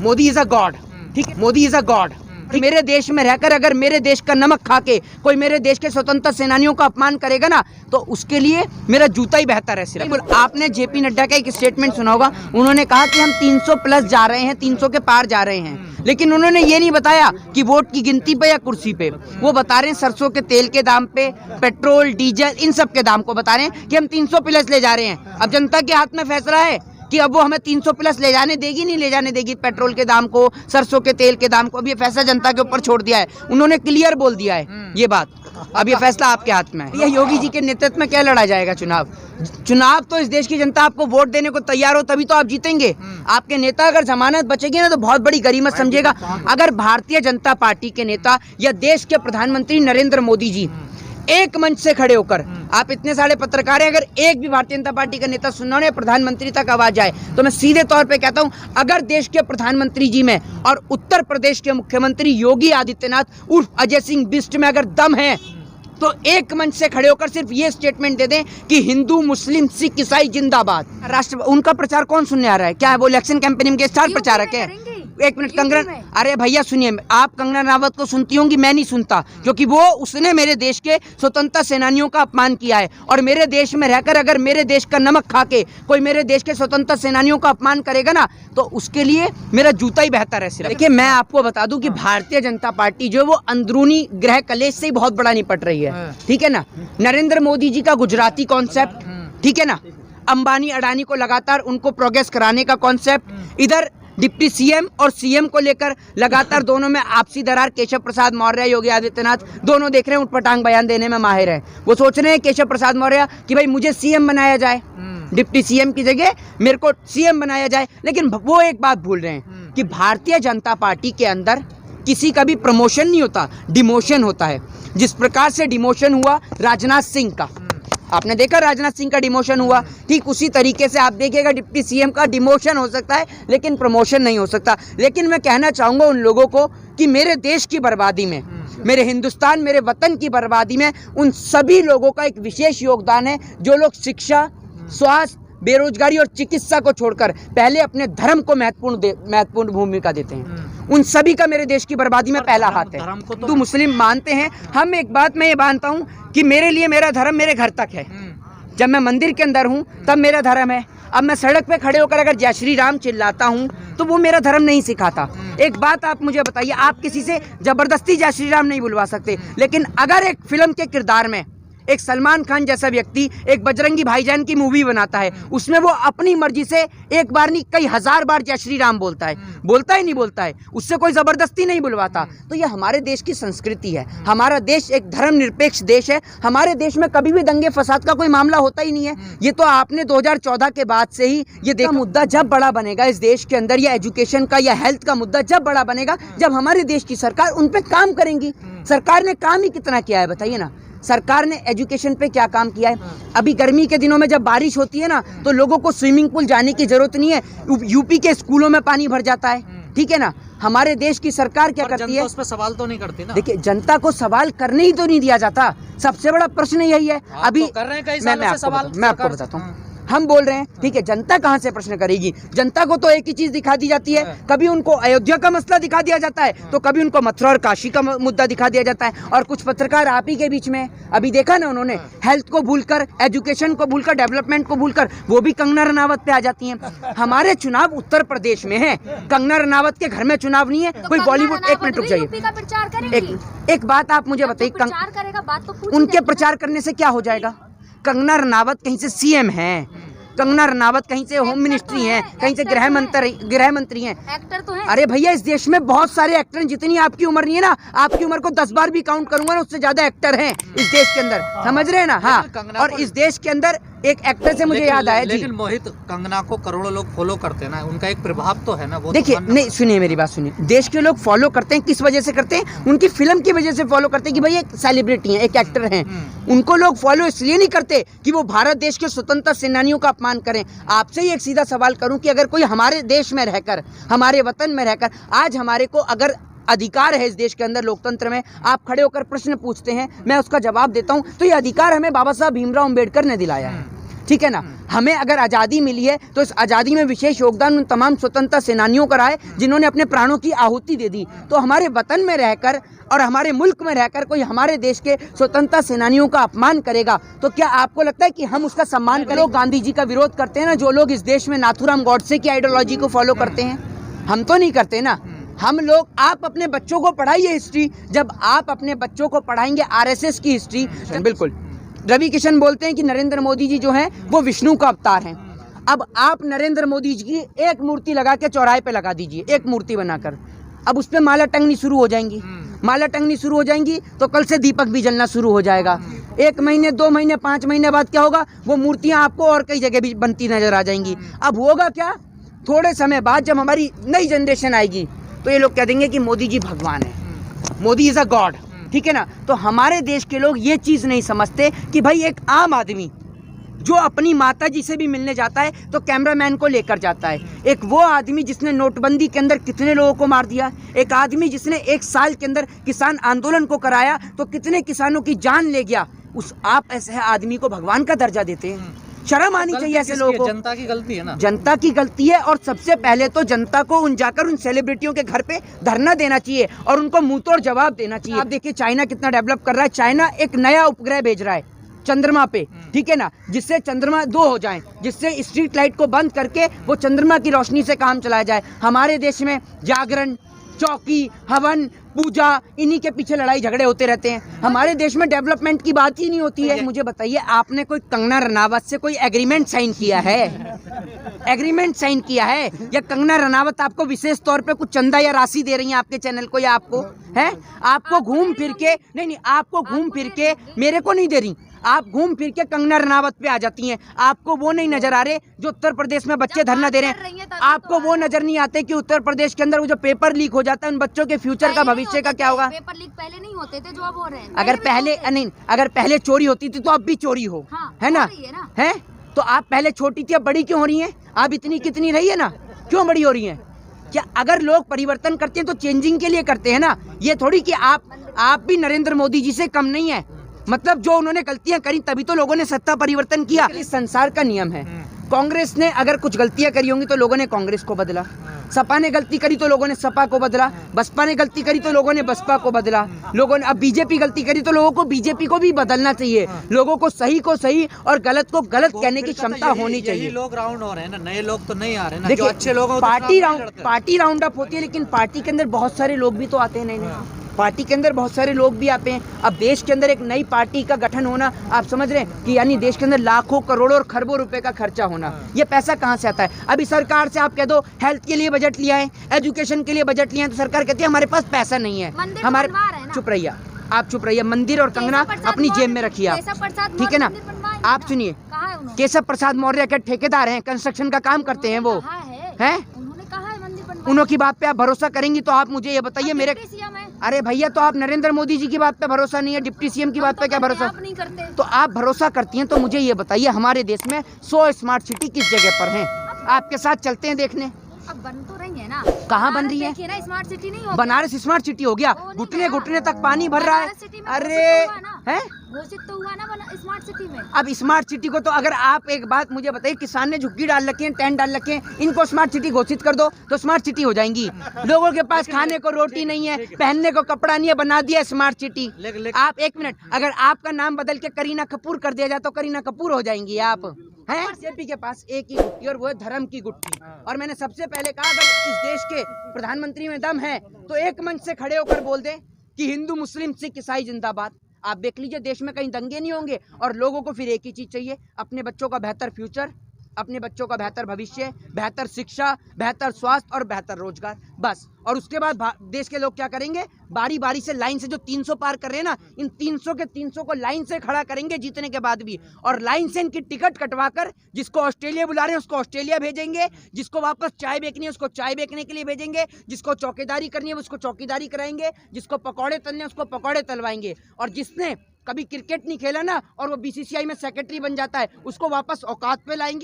Modi is a God, ठीक है, Modi is a God. मेरे देश में रहकर अगर मेरे देश का नमक खा के कोई मेरे देश के स्वतंत्रता सेनानियों का अपमान करेगा ना, तो उसके लिए मेरा जूता ही बेहतर है सिर्फ। आपने जेपी नड्डा का एक स्टेटमेंट सुना होगा, उन्होंने कहा कि हम 300 प्लस जा रहे हैं, 300 के पार जा रहे हैं, लेकिन उन्होंने ये नहीं बताया कि वोट की गिनती पे या कुर्सी पे। वो बता रहे हैं सरसों के तेल के दाम पे, पेट्रोल डीजल इन सब के दाम को बता रहे हैं कि हम 300 प्लस ले जा रहे हैं। अब जनता के हाथ में फैसला है कि अब वो हमें 300 प्लस ले जाने देगी नहीं ले जाने देगी, पेट्रोल के दाम को, सरसों के तेल के दाम को। अब ये फैसला जनता के ऊपर छोड़ दिया है, उन्होंने क्लियर बोल दिया है ये बात। अब ये फैसला आपके हाथ में है। ये योगी जी के नेतृत्व में क्या लड़ा जाएगा चुनाव? चुनाव तो इस देश की जनता आपको वोट देने को तैयार हो तभी तो आप जीतेंगे। आपके नेता अगर जमानत बचेगी ना तो बहुत बड़ी गरीमत समझेगा। अगर भारतीय जनता पार्टी के नेता या देश के प्रधानमंत्री नरेंद्र मोदी जी एक मंच से खड़े होकर, आप इतने सारे पत्रकार हैं, अगर एक भी भारतीय जनता पार्टी का नेता सुनना हो, प्रधानमंत्री तक आवाज आए, तो मैं सीधे तौर पे कहता हूं, अगर देश के प्रधानमंत्री जी में और उत्तर प्रदेश के मुख्यमंत्री योगी आदित्यनाथ उर्फ अजय सिंह बिष्ट में अगर दम है, तो एक मंच से खड़े होकर सिर्फ ये स्टेटमेंट दे दें कि हिंदू मुस्लिम सिख ईसाई जिंदाबाद। राष्ट्र उनका प्रचार कौन सुनने आ रहा है? क्या है वो इलेक्शन कैंपेनिंग के स्टार प्रचारक है? एक मिनट, कंगना, अरे भैया सुनिए, आप कंगना रनावत को सुनती होंगी, मैं नहीं सुनता, क्योंकि वो उसने मेरे देश के स्वतंत्रता सेनानियों का अपमान किया है। और मेरे देश में रहकर अगर मेरे देश का नमक खा के कोई मेरे देश के स्वतंत्रता सेनानियों का अपमान करेगा ना, तो उसके लिए मेरा जूता ही बेहतर है सिर्फ। देखिए, मैं आपको बता दूं कि भारतीय जनता पार्टी जो वो अंदरूनी गृह कलेश से ही बहुत बड़ा निपट रही है, ठीक है ना। नरेंद्र मोदी जी का गुजराती कॉन्सेप्ट, ठीक है ना, अंबानी अडानी को लगातार उनको प्रोग्रेस कराने का कॉन्सेप्ट, इधर डिप्टी सीएम और सीएम को लेकर लगातार दोनों में आपसी दरार, केशव प्रसाद मौर्य योगी आदित्यनाथ दोनों देख रहे हैं उठपटांग बयान देने में माहिर हैं। वो सोच रहे हैं केशव प्रसाद मौर्य कि भाई मुझे सीएम बनाया जाए, डिप्टी सीएम की जगह मेरे को सीएम बनाया जाए, लेकिन वो एक बात भूल रहे हैं कि भारतीय जनता पार्टी के अंदर किसी का भी प्रमोशन नहीं होता, डिमोशन होता है। जिस प्रकार से डिमोशन हुआ राजनाथ सिंह का, आपने देखा राजनाथ सिंह का डिमोशन हुआ, ठीक उसी तरीके से आप देखिएगा डिप्टी सीएम का डिमोशन हो सकता है, लेकिन प्रमोशन नहीं हो सकता। लेकिन मैं कहना चाहूँगा उन लोगों को कि मेरे देश की बर्बादी में, मेरे हिंदुस्तान, मेरे वतन की बर्बादी में उन सभी लोगों का एक विशेष योगदान है जो लोग शिक्षा, स्वास्थ्य, बेरोजगारी और चिकित्सा को छोड़कर पहले अपने धर्म को महत्वपूर्ण भूमिका देते हैं। उन सभी का मेरे देश की बर्बादी में पहला हाथ है। हिंदू मुस्लिम मानते हैं हम, एक बात मैं ये मानता हूँ कि मेरे लिए मेरा धर्म मेरे घर तक है। जब मैं मंदिर के अंदर हूँ तब मेरा धर्म है। अब मैं सड़क पे खड़े होकर अगर जय श्री राम चिल्लाता हूँ तो वो मेरा धर्म नहीं सिखाता। एक बात आप मुझे बताइए, आप किसी से जबरदस्ती जय श्री राम नहीं बुलवा सकते, लेकिन अगर एक फिल्म के किरदार में एक सलमान खान जैसा व्यक्ति एक बजरंगी भाईजान की मूवी बनाता है, उसमें वो अपनी मर्जी से एक बार नहीं कई हजार बार जय श्री राम बोलता है, बोलता ही नहीं बोलता है, उससे कोई जबरदस्ती नहीं बुलवाता। तो ये हमारे देश की संस्कृति है। हमारा देश एक धर्मनिरपेक्ष देश है। हमारे देश में कभी भी दंगे फसाद का कोई मामला होता ही नहीं है। ये तो आपने 2014 के बाद से ही ये देखा। मुद्दा जब बड़ा बनेगा इस देश के अंदर, या एजुकेशन का या हेल्थ का मुद्दा जब बड़ा बनेगा, जब हमारे देश की सरकार उन पे काम करेंगी। सरकार ने काम ही कितना किया है बताइए ना। सरकार ने एजुकेशन पे क्या काम किया है? अभी गर्मी के दिनों में जब बारिश होती है ना, तो लोगों को स्विमिंग पूल जाने की जरूरत नहीं है, यूपी के स्कूलों में पानी भर जाता है, ठीक है ना। हमारे देश की सरकार क्या करती है? उस पर सवाल तो नहीं करती ना। देखिए, जनता को सवाल करने ही तो नहीं दिया जाता। सबसे बड़ा प्रश्न यही है। अभी तो कर रहे हैं कई सालों से सवाल, मैं आपको बताता हूँ, हम बोल रहे हैं, ठीक है, जनता कहाँ से प्रश्न करेगी? जनता को तो एक ही चीज दिखा दी जाती है, कभी उनको अयोध्या का मसला दिखा दिया जाता है, तो कभी उनको मथुरा और काशी का मुद्दा दिखा दिया जाता है। और कुछ पत्रकार आप ही के बीच में अभी देखा ना, उन्होंने हेल्थ को भूलकर, एजुकेशन को भूलकर, डेवलपमेंट को भूलकर वो भी कंगना रनावत पे आ जाती हैं। हमारे चुनाव उत्तर प्रदेश में है, कंगना रनावत के घर में चुनाव नहीं है। कोई बॉलीवुड, एक मिनट रुक जाइए, एक बात आप मुझे बताइए, उनके प्रचार करने से क्या हो जाएगा? कंगना रनावत कहीं से सीएम हैं, कंगना रनावत कहीं से होम मिनिस्ट्री हैं, कहीं से गृह मंत्री हैं, एक्टर तो हैं। अरे भैया, इस देश में बहुत सारे एक्टर हैं। जितनी आपकी उम्र नहीं है ना, आपकी उम्र को 10 बार भी काउंट करूंगा ना, उससे ज्यादा एक्टर हैं इस देश के अंदर, समझ रहे हैं ना। हाँ, और इस देश के अंदर एक एक्टर से मुझे याद आया जी, लेकिन मोहित, कंगना को करोड़ों लोग फॉलो करते हैं ना, उनका एक प्रभाव तो है ना। वो देखिए, नहीं सुनिए मेरी बात सुनिए, देश के लोग फॉलो करते हैं, किस वजह से करते हैं? उनकी फिल्म की वजह से फॉलो करते हैं कि भाई एक सेलिब्रिटी है, एक एक्टर हैं। उनको लोग फॉलो इसलिए नहीं करते कि वो भारत देश के स्वतंत्रता सेनानियों का अपमान करें। आपसे ही एक सीधा सवाल करूं कि अगर कोई हमारे देश में रहकर, हमारे वतन में रहकर, आज हमारे को अगर अधिकार है इस देश के अंदर, लोकतंत्र में, आप खड़े होकर प्रश्न पूछते हैं, मैं उसका जवाब देता हूं, तो ये अधिकार हमें बाबा साहब भीमराव अंबेडकर ने दिलाया है, ठीक है ना। हमें अगर आज़ादी मिली है तो इस आज़ादी में विशेष योगदान उन तमाम स्वतंत्रता सेनानियों का रहा है जिन्होंने अपने प्राणों की आहुति दे दी। तो हमारे वतन में रहकर और हमारे मुल्क में रहकर कोई हमारे देश के स्वतंत्रता सेनानियों का अपमान करेगा तो क्या आपको लगता है कि हम उसका सम्मान करें? लोग गांधी जी का विरोध करते हैं ना, जो लोग इस देश में नाथूराम गॉडसे की आइडियोलॉजी को फॉलो करते हैं, हम तो नहीं करते ना। हम लोग, आप अपने बच्चों को पढ़ाइए हिस्ट्री, जब आप अपने बच्चों को पढ़ाएंगे आरएसएस की हिस्ट्री, बिल्कुल रवि किशन बोलते हैं कि नरेंद्र मोदी जी जो हैं वो विष्णु का अवतार हैं। अब आप नरेंद्र मोदी जी की एक मूर्ति लगा के चौराहे पे लगा दीजिए, एक मूर्ति बनाकर, अब उस पर माला टंगनी शुरू हो जाएंगी। माला टंगनी शुरू हो जाएंगी तो कल से दीपक भी जलना शुरू हो जाएगा। 1 महीने 2 महीने 5 महीने बाद क्या होगा, वो मूर्तियां आपको और कई जगह भी बनती नजर आ जाएंगी। अब होगा क्या, थोड़े समय बाद जब हमारी नई जनरेशन आएगी तो ये लोग कह देंगे कि मोदी जी भगवान है, मोदी इज अ गॉड, ठीक है ना। तो हमारे देश के लोग ये चीज़ नहीं समझते कि भाई एक आम आदमी जो अपनी माता जी से भी मिलने जाता है तो कैमरामैन को लेकर जाता है, एक वो आदमी जिसने नोटबंदी के अंदर कितने लोगों को मार दिया, एक आदमी जिसने 1 साल के अंदर किसान आंदोलन को कराया तो कितने किसानों की जान ले गया, उस आप ऐसे आदमी को भगवान का दर्जा देते हैं? शर्म आनी चाहिए ऐसे लोगों को। जनता की गलती है ना, जनता की गलती है। और सबसे पहले तो जनता को जाकर उन सेलिब्रिटियों के घर पे धरना देना चाहिए और उनको मुंह तोड़ जवाब देना चाहिए। आप देखिए चाइना कितना डेवलप कर रहा है, चाइना एक नया उपग्रह भेज रहा है चंद्रमा पे, ठीक है ना, जिससे चंद्रमा 2 हो जाए, जिससे स्ट्रीट लाइट को बंद करके वो चंद्रमा की रोशनी से काम चलाया जाए। हमारे देश में जागरण, चौकी, हवन, पूजा, इन्हीं के पीछे लड़ाई झगड़े होते रहते हैं। हमारे देश में डेवलपमेंट की बात ही नहीं होती है। मुझे बताइए, आपने कोई कंगना रनावत से कोई एग्रीमेंट साइन किया है? एग्रीमेंट साइन किया है? या कंगना रनावत आपको विशेष तौर पे कुछ चंदा या राशि दे रही हैं आपके चैनल को, या आपको है? आपको घूम फिर के नहीं, आपको घूम फिर के, मेरे को नहीं दे रही, आप घूम फिर के कंगना रनावत पे आ जाती हैं। आपको वो नहीं नजर आ रहे जो उत्तर प्रदेश में बच्चे धरना दे रहे हैं, आपको वो नजर नहीं आते कि उत्तर प्रदेश के अंदर वो जो पेपर लीक हो जाता है उन बच्चों के फ्यूचर का, भविष्य का क्या होगा? पेपर लीक पहले नहीं होते थे जो अब हो रहे हैं। अगर पहले चोरी होती थी तो अब भी चोरी हो, है ना? है तो आप पहले छोटी थी, अब बड़ी क्यों हो रही हैं? आप इतनी कितनी रही है ना, क्यों बड़ी हो रही हैं? क्या अगर लोग परिवर्तन करते हैं तो चेंजिंग के लिए करते हैं ना, ये थोड़ी कि आप भी नरेंद्र मोदी जी से कम नहीं है। मतलब जो उन्होंने गलतियां करी तभी तो लोगों ने सत्ता परिवर्तन किया। इस संसार का नियम है, कांग्रेस ने अगर कुछ गलतियां करी होंगी तो लोगों ने कांग्रेस को बदला, सपा ने गलती करी तो लोगों ने सपा को बदला, बसपा ने गलती करी तो लोगों ने बसपा को बदला, लोगों ने अब बीजेपी गलती करी तो लोगों को बीजेपी को भी बदलना चाहिए। लोगों को सही और गलत को गलत कहने की क्षमता होनी चाहिए। लोग राउंड हो रहे हैं ना, नए लोग तो नहीं आ रहे ना, देखिए जो अच्छे लोग पार्टी राउंड अप होती है, लेकिन पार्टी के अंदर बहुत सारे लोग भी तो आते हैं। नहीं, पार्टी के अंदर बहुत सारे लोग भी आते हैं। अब देश के अंदर एक नई पार्टी का गठन होना, आप समझ रहे हैं कि यानी देश के अंदर लाखों करोड़ों और खरबों रुपए का खर्चा होना, ये पैसा कहाँ से आता है? अभी सरकार से आप कह दो हेल्थ के लिए बजट लिया है, एजुकेशन के लिए बजट लिया है, तो सरकार कहती है हमारे पास पैसा नहीं है। हमारे चुप रहिए, आप चुप रहिए। मंदिर और कंगना अपनी जेब में रखिए आप, ठीक है ना? आप सुनिए, केशव प्रसाद मौर्य के ठेकेदार हैं, कंस्ट्रक्शन का काम करते हैं वो, हैं? उन्हों की बात पे आप भरोसा करेंगी तो आप मुझे ये बताइए, मेरे अरे भैया तो आप नरेंद्र मोदी जी की बात पे भरोसा नहीं है, डिप्टी सीएम की बात पे क्या भरोसा? आप नहीं करते तो आप भरोसा करती हैं तो मुझे ये बताइए, हमारे देश में 100 स्मार्ट सिटी किस जगह पर हैं? आपके साथ चलते हैं देखने। अब बन तो रही है ना, कहाँ बन रही है? स्मार्ट सिटी नहीं हो, बनारस स्मार्ट सिटी हो गया, घुटने तक पानी भर रहा है। अरे है घोषित तो हुआ ना स्मार्ट सिटी में। अब स्मार्ट सिटी को तो अगर आप एक बात मुझे बताइए, किसान ने झुग्गी डाल रखी है, टेंट डाल रखे हैं, इनको स्मार्ट सिटी घोषित कर दो तो स्मार्ट सिटी हो जाएंगी। लोगों के पास खाने को रोटी नहीं है, पहनने को कपड़ा नहीं है, बना दिया स्मार्ट सिटी। आप 1 मिनट, अगर आपका नाम बदल के करीना कपूर कर दिया जाए तो करीना कपूर हो जाएंगी आप, हैं? बीजेपी के पास एक ही गुट्टी और वो है धर्म की गुट्टी। और मैंने सबसे पहले कहा, अगर इस देश के प्रधानमंत्री में दम है तो एक मंच से खड़े होकर बोल दे कि हिंदू मुस्लिम सिख ईसाई जिंदाबाद। आप देख लीजिए देश में कहीं दंगे नहीं होंगे। और लोगों को फिर एक ही चीज चाहिए, अपने बच्चों का बेहतर फ्यूचर, अपने बच्चों का बेहतर भविष्य, बेहतर शिक्षा, बेहतर स्वास्थ्य और बेहतर रोजगार, बस। और उसके बाद देश के लोग क्या करेंगे, बारी बारी से लाइन से जो 300 पार कर रहे हैं ना, इन 300 के 300 को लाइन से खड़ा करेंगे जीतने के बाद भी, और लाइन से इनकी टिकट कटवाकर जिसको ऑस्ट्रेलिया बुला रहे हैं उसको ऑस्ट्रेलिया भेजेंगे, जिसको वापस चाय बेचनी है उसको चाय बेचने के लिए भेजेंगे, जिसको चौकीदारी करनी है उसको चौकीदारी कराएंगे, जिसको पकौड़े तलने उसको पकौड़े तलवाएंगे, और जिसने कभी क्रिकेट नहीं खेला ना और वो बीसीसीआई में सेक्रेटरी बन जाता है उसको वापस औकात पे लाएंगे।